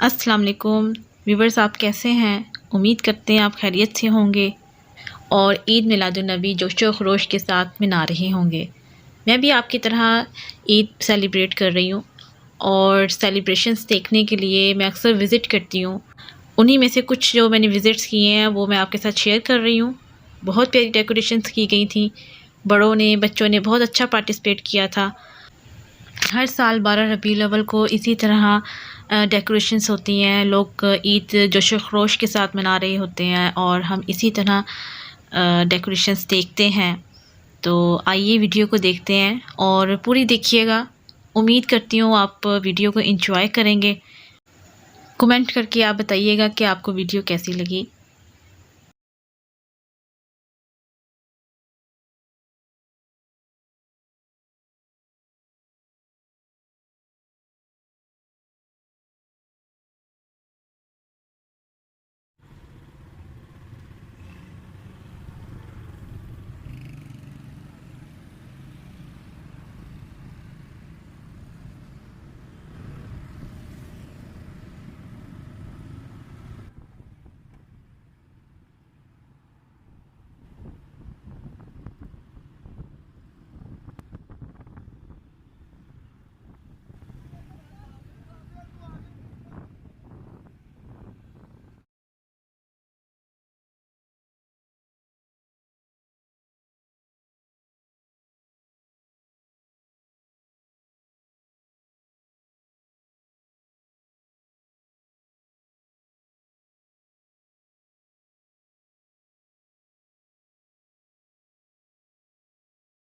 अस्सलाम वालेकुम व्यूवर्स, आप कैसे हैं? उम्मीद करते हैं आप खैरियत से होंगे और ईद मिलादुन्नबी जोशो खरोश के साथ मना रहे होंगे। मैं भी आपकी तरह ईद सेलिब्रेट कर रही हूँ और सेलिब्रेशंस देखने के लिए मैं अक्सर विज़िट करती हूँ। उन्हीं में से कुछ जो मैंने विज़िट्स किए हैं वो मैं आपके साथ शेयर कर रही हूँ। बहुत प्यारी डेकोरेशंस की गई थी। बड़ों ने, बच्चों ने बहुत अच्छा पार्टिसिपेट किया था। हर साल 12 रबीउल अव्वल को इसी तरह डेकोरेशंस होती हैं। लोग ईद जोशो खरोश के साथ मना रहे होते हैं और हम इसी तरह डेकोरेशंस देखते हैं। तो आइए वीडियो को देखते हैं और पूरी देखिएगा। उम्मीद करती हूँ आप वीडियो को एंजॉय करेंगे। कमेंट करके आप बताइएगा कि आपको वीडियो कैसी लगी।